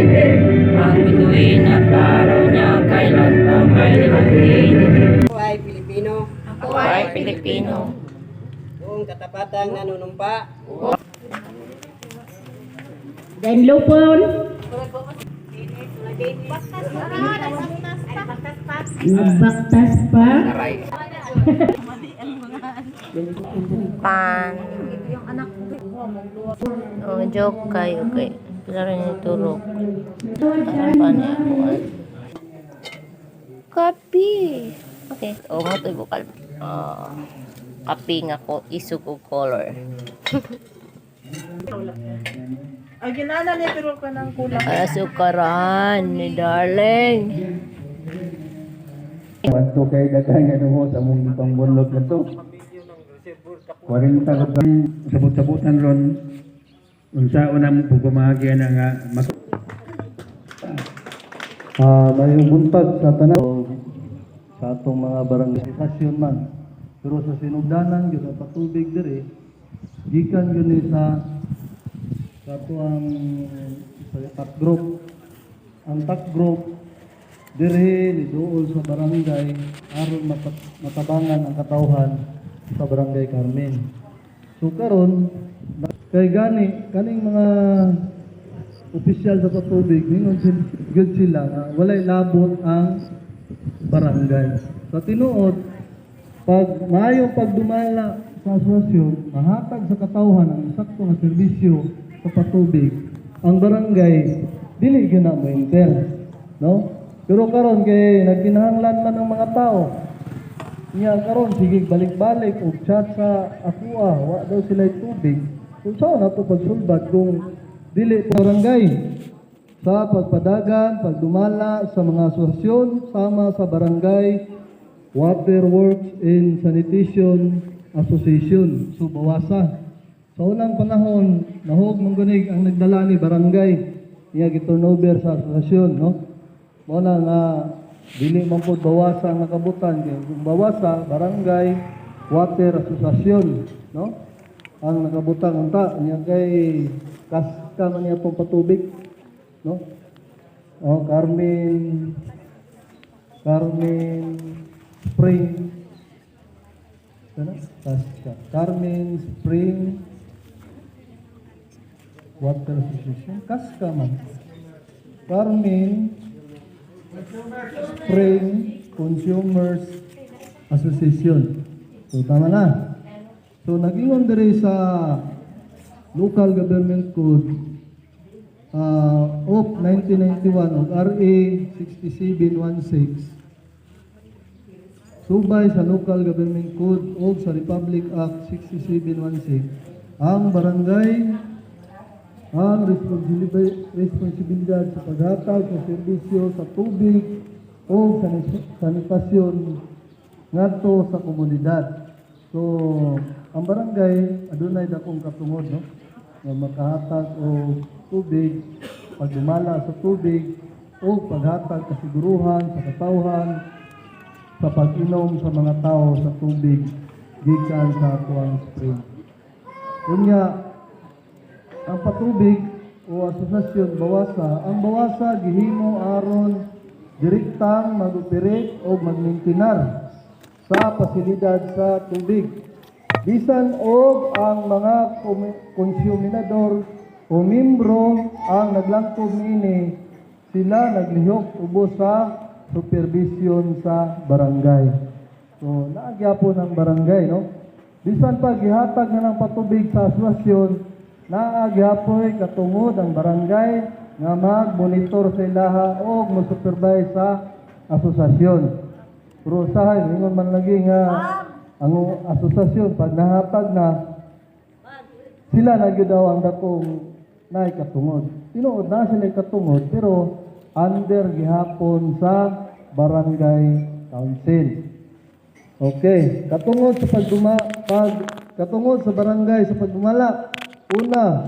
ang bituin at araw niya kailan pa may liwanagin. Ako ay Pilipino. Ako ay Pilipino. Buong katapatang nanunumpa. Dan lupon. Nagbaktas pa. Pan. Oh, joke kayo kay. Pila rin yung turok. Ang pan niya ako ay. Kapi. Okay. O, mo ito bukal. Kapi nga ko. Isug og color. Ay, ginana niya pero ka ng kulang. Asukaran ni darling. Wanto kay daghan nga mo sa mong pangbunlog na to. 40 ka sabot-sabotan ron. Unsa una mo pagumagi na nga may buntag sa tanan sa atong mga barangay stasyon man. Pero sa sinugdanan gyud sa patubig diri gikan gyud ni sa tuang sa group. Ang TAC group diri ni duol sa barangay aron matabangan ang katawhan sa barangay Carmen. So karon kay kaning mga opisyal sa patubig ningon sila nga walay labot ang barangay. Sa tinuod pag maayong pagdumala sa asosasyon mahatag sa katawhan ang sakto nga serbisyo sa patubig ang barangay dili gyud na mo-enter, no? Pero karon kay nagkinahanglan man ang mga tao. Niya karon sige balik-balik og chat sa akua, wa daw sila tubig. Kung saan na to pagsulbad kung dili barangay sa pagpadagan, pagdumala sa mga asosasyon sama sa barangay Water Works and Sanitation Association, so bawasa. Sa unang panahon, nahog manggunig ang nagdala ni barangay niya gi-turnover sa asosasyon, no? Mo na nga dili man pod bawasa ang nakabutan kung bawasa barangay water association, no? Ang nakabutang unta niya kay kaska man niya tong patubig, no? Oh, Carmen Spring. Ano? Kaska. Carmen Spring Water Association. Kaska man. Carmen Spring Consumers Association. So, tama na. So, nag-ingon diri sa Local Government Code of 1991 of RA 6716. Subay sa Local Government Code of sa Republic Act 6716. Ang barangay ang responsibilidad sa paghatag ng serbisyo sa tubig o sanitasyon ngadto sa komunidad. So, ang barangay adunay dakong katungod, no? Nga makahatag og tubig, pagdumala sa tubig o paghatag kasiguruhan sa katawhan sa pag-inom sa mga tao sa tubig gikan sa tuwang spring. Kunya ang patubig o asosasyon bawasa, ang bawasa gihimo aron direktang mag-operate o mag-maintinar sa pasilidad sa tubig. Bisan og ang mga konsuminador o membro ang naglangkob niini, sila naglihok ubos sa supervision sa barangay. So, naagyapon ang barangay, no? Bisan pa gihatag na ng patubig sa asosasyon, naagyapoy katungod ang barangay nga mag-monitor sa ilaha o mag-supervise sa asosasyon. Pero usahay, ingon man lagi nga ang asosasyon pag nahatag na sila nagyud daw ang datong naay katungod. Tinuod na sila katungod pero under gihapon sa barangay council. Okay, katungod sa katungod sa barangay sa pagdumala. Una,